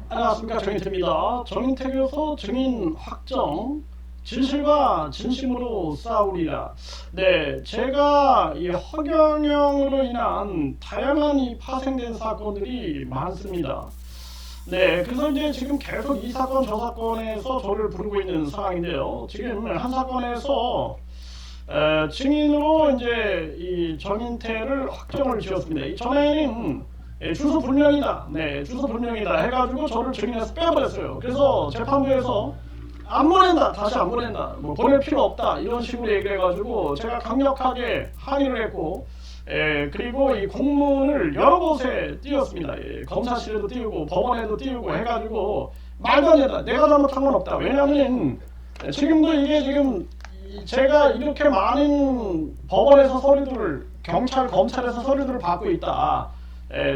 안녕하십니까, 정인태입니다. 정인태 교수 증인 확정, 진실과 진심으로 싸우리라. 네, 제가 이 허경영으로 인한 다양한 이 파생된 사건들이 많습니다. 네, 그래서 이제 지금 계속 이 사건 저 사건에서 저를 부르고 있는 상황인데요. 지금 한 사건에서 증인으로 이제 이 정인태를 확정을 지었습니다. 이 전에는 주소 불명이다, 네, 주소 불명이다 해가지고 저를 증인에서 빼버렸어요. 그래서 재판부에서 안 보낸다, 다시 안 보낸다, 뭐 보낼 필요 없다, 이런 식으로 얘기를 해가지고 제가 강력하게 항의를 했고, 그리고 이 공문을 여러 곳에 띄웠습니다. 검사실에도 띄우고 법원에도 띄우고 해가지고 말도 안 된다, 내가 잘못한 건 없다. 왜냐하면 지금도 이게 지금 제가 이렇게 많은 법원에서 서류들을, 경찰, 검찰에서 서류들을 받고 있다.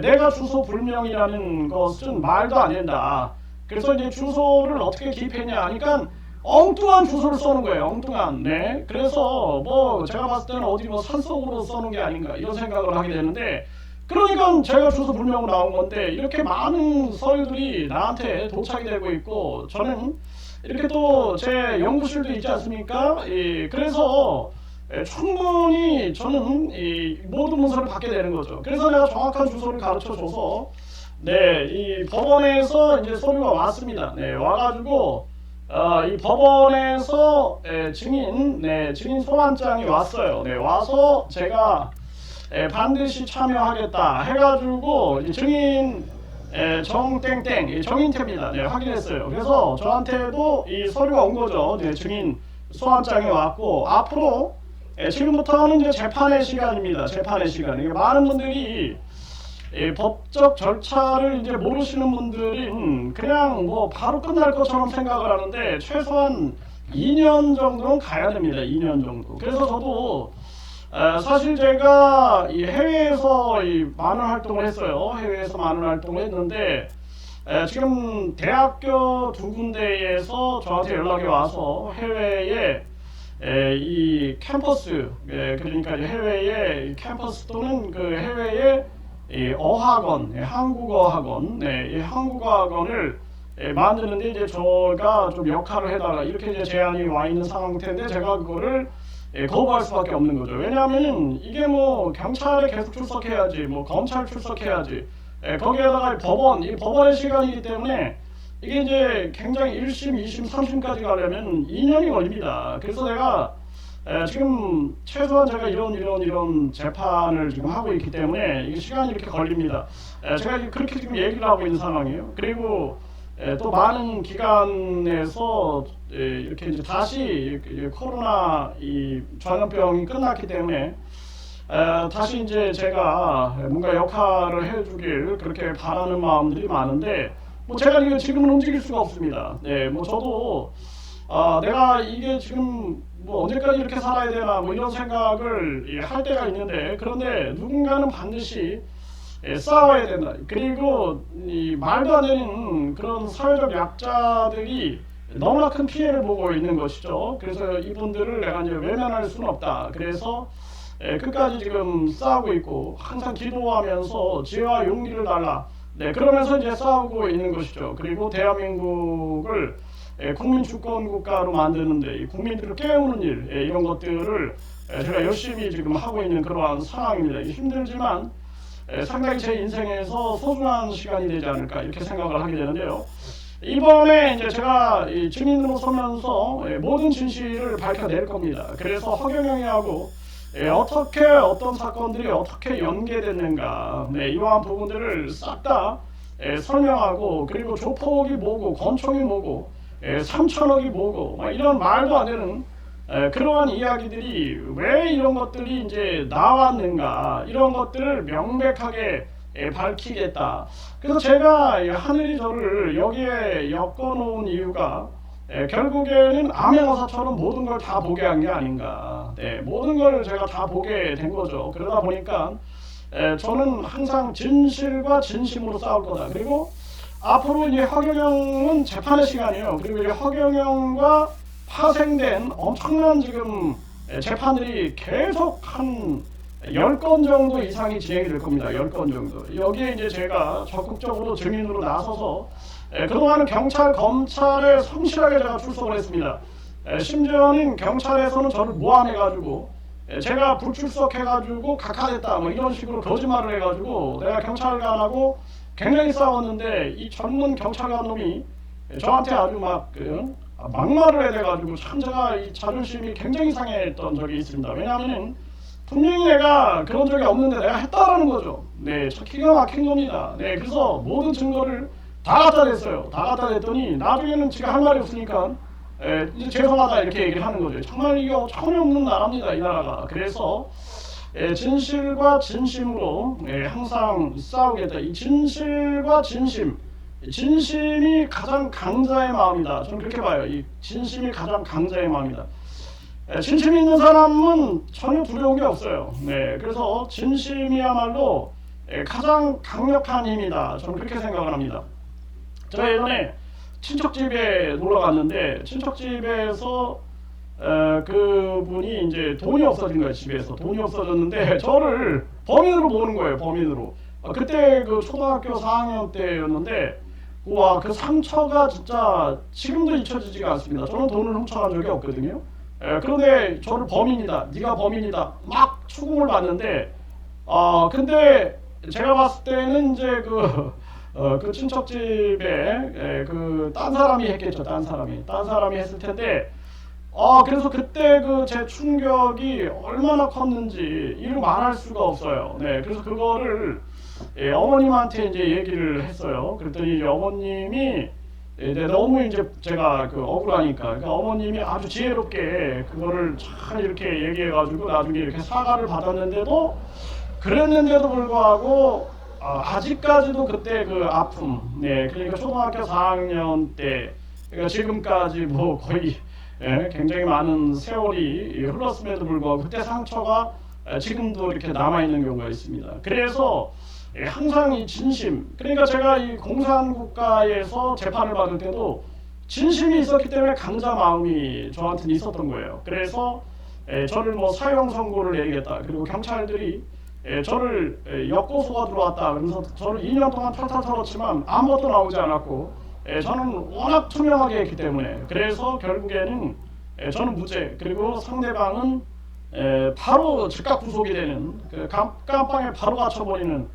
내가 주소 불명이라는 것은 말도 안 된다. 그래서 이제 주소를 어떻게 기입했냐 하니까 엉뚱한 주소를 써는 거예요. 엉뚱한. 네. 그래서 뭐 제가 봤을 때는 어디 뭐 산속으로 써놓은 게 아닌가 이런 생각을 하게 되는데, 그러니까 제가 주소 불명으로 나온 건데 이렇게 많은 서류들이 나한테 도착이 되고 있고, 저는 이렇게 또 제 연구실도 있지 않습니까? 그래서 충분히 저는 이 모든 문서를 받게 되는 거죠. 그래서 내가 정확한 주소를 가르쳐 줘서, 네, 이 법원에서 이제 서류가 왔습니다. 네, 와가지고 이 법원에서 증인 소환장이 왔어요. 네, 와서 제가 반드시 참여하겠다 해가지고 증인 정땡땡 정인태입니다. 네, 확인했어요. 그래서 저한테도 이 서류가 온 거죠. 네, 증인 소환장이 왔고, 앞으로 지금부터는 이제 재판의 시간입니다. 재판의 시간. 많은 분들이 법적 절차를 이제 모르시는 분들은 그냥 뭐 바로 끝날 것처럼 생각을 하는데 최소한 2년 정도는 가야 됩니다. 2년 정도. 그래서 저도 사실 제가 이 해외에서 많은 활동을 했어요. 해외에서 많은 활동을 했는데 지금 대학교 두 군데에서 저한테 연락이 와서 해외에 이 캠퍼스, 그러니까 해외의 캠퍼스 또는 그 해외의 이 어학원, 한국어 학원, 이 한국어 학원을 만드는데 이제 제가 좀 역할을 해달라 이렇게 이제 제안이 와 있는 상태인데, 제가 그거를 거부할 수밖에 없는 거죠. 왜냐하면 이게 뭐 경찰에 계속 출석해야지, 뭐 검찰 출석해야지, 거기에다가 이 법원의 시간이기 때문에 이게 이제 굉장히 1심, 2심, 3심까지 가려면 2년이 걸립니다. 그래서 내가 지금 최소한 제가 이런 재판을 지금 하고 있기 때문에 이게 시간이 이렇게 걸립니다. 제가 그렇게 지금 얘기를 하고 있는 상황이에요. 그리고 또 많은 기관에서 이렇게 이제 다시 코로나 이 전염병이 끝났기 때문에 다시 이제 제가 뭔가 역할을 해주길 그렇게 바라는 마음들이 많은데, 뭐 제가 이거 지금은 움직일 수가 없습니다. 네, 뭐 저도 내가 이게 지금 뭐 언제까지 이렇게 살아야 되나 뭐 이런 생각을 할 때가 있는데, 그런데 누군가는 반드시 싸워야 된다. 그리고 이 말도 안 되는 그런 사회적 약자들이 너무나 큰 피해를 보고 있는 것이죠. 그래서 이분들을 내가 이제 외면할 수는 없다. 그래서 끝까지 지금 싸우고 있고, 항상 기도하면서 지혜와 용기를 달라. 네, 그러면서 이제 싸우고 있는 것이죠. 그리고 대한민국을 국민 주권 국가로 만드는데 국민들을 깨우는 일, 이런 것들을 제가 열심히 지금 하고 있는 그러한 상황입니다. 힘들지만 상당히 제 인생에서 소중한 시간이 되지 않을까 이렇게 생각을 하게 되는데요. 이번에 이제 제가 증인으로 서면서 모든 진실을 밝혀낼 겁니다. 그래서 허경영이하고 어떻게 어떤 사건들이 어떻게 연계됐는가, 이러한 부분들을 싹 다 설명하고, 그리고 조폭이 뭐고 권총이 뭐고 3천억이 뭐고 이런 말도 안 되는 그러한 이야기들이 왜 이런 것들이 이제 나왔는가, 이런 것들을 명백하게 밝히겠다. 그래서 제가 하늘이 저를 여기에 엮어놓은 이유가 결국에는 암행어사처럼 모든 걸 다 보게 한 게 아닌가. 모든 걸 제가 다 보게 된 거죠. 그러다 보니까 저는 항상 진실과 진심으로 싸울 거다. 그리고 앞으로 이제 허경영은 재판의 시간이에요. 그리고 이제 허경영과 파생된 엄청난 지금 재판들이 계속 한 10건 정도 이상이 진행이 될 겁니다. 10건 정도. 여기에 이제 제가 적극적으로 증인으로 나서서 그동안은 경찰, 검찰에 성실하게 제가 출석을 했습니다. 심지어는 경찰에서는 저를 모함해가지고 제가 불출석해가지고 각하됐다 뭐 이런 식으로 거짓말을 해가지고 내가 경찰관하고 굉장히 싸웠는데 이 젊은 경찰관 놈이 저한테 아주 막말을 해대가지고 참 제가 이 자존심이 굉장히 상했던 적이 있습니다. 왜냐하면 분명히 내가 그런 적이 없는데 내가 했다라는 거죠. 네, 참 기가 막힌 겁니다. 네, 그래서 모든 증거를 다 갖다 댔어요. 다 갖다 댔더니 나중에는 지가 할 말이 없으니까 이제 죄송하다 이렇게 얘기를 하는 거죠. 정말 이거 전혀 없는 나라입니다, 이 나라가. 그래서 진실과 진심으로 항상 싸우겠다. 이 진실과 진심, 진심이 가장 강자의 마음이다. 저는 그렇게 봐요. 이 진심이 가장 강자의 마음이다. 진심이 있는 사람은 전혀 두려운 게 없어요. 네, 그래서 진심이야말로 가장 강력한 힘이다. 저는 그렇게 생각을 합니다. 제가 예전에 친척집에 놀러 갔는데 친척집에서 그분이 이제 돈이 없어진 거예요. 집에서 돈이 없어졌는데 저를 범인으로 보는 거예요. 범인으로. 그때 그 초등학교 4학년 때였는데 와, 그 상처가 진짜 지금도 잊혀지지가 않습니다. 저는 돈을 훔쳐간 적이 없거든요. 그런데 저를 범인이다, 네가 범인이다 막 추궁을 받는데 근데 제가 봤을 때는 이제 그 친척집에 그 딴 사람이 했겠죠. 딴 사람이 했을 텐데 그래서 그때 그 제 충격이 얼마나 컸는지 이루 말할 수가 없어요. 네, 그래서 그거를 어머님한테 이제 얘기를 했어요. 그랬더니 이제 어머님이 너무 이제 제가 억울하니까 그러니까 어머님이 아주 지혜롭게 그거를 잘 이렇게 얘기해가지고 나중에 이렇게 사과를 받았는데도 그랬는데도 불구하고 아직까지도 그때 그 아픔, 네, 그러니까 초등학교 4학년 때 그러니까 지금까지 뭐 거의 굉장히 많은 세월이 흘렀음에도 불구하고 그때 상처가 지금도 이렇게 남아 있는 경우가 있습니다. 그래서 항상 이 진심, 그러니까 제가 이 공산국가에서 재판을 받을 때도 진심이 있었기 때문에 강자 마음이 저한테는 있었던 거예요. 그래서 저를 뭐 사형 선고를 내리겠다. 그리고 경찰들이 저를 역고소가 들어왔다. 그래서 저를 2년 동안 털털 털었지만 아무것도 나오지 않았고 저는 워낙 투명하게 했기 때문에 그래서 결국에는 저는 무죄, 그리고 상대방은 바로 즉각 구속이 되는 깜빵에 바로 갇혀버리는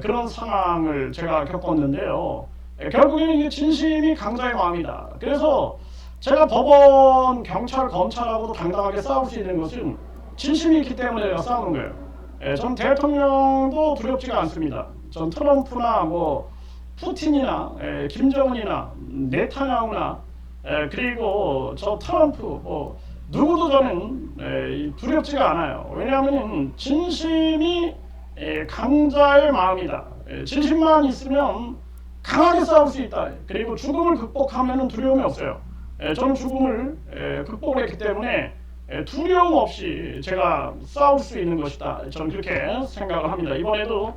그런 상황을 제가 겪었는데요. 결국에는 이게 진심이 강자의 마음이다. 그래서 제가 법원, 경찰, 검찰하고도 당당하게 싸울 수 있는 것은 진심이 있기 때문에 제가 싸우는 거예요. 전 대통령도 두렵지가 않습니다. 전 트럼프나 뭐 푸틴이나 김정은이나 네타냐후나 그리고 저 트럼프 뭐 누구도 저는 두렵지가 않아요. 왜냐하면 진심이 강자의 마음이다. 진심만 있으면 강하게 싸울 수 있다. 그리고 죽음을 극복하면 두려움이 없어요. 저는 죽음을 극복했기 때문에 두려움 없이 제가 싸울 수 있는 것이다. 저는 그렇게 생각을 합니다. 이번에도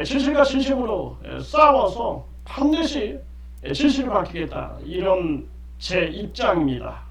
진실과 진심으로 싸워서 반드시 진실을 밝히겠다. 이런 제 입장입니다.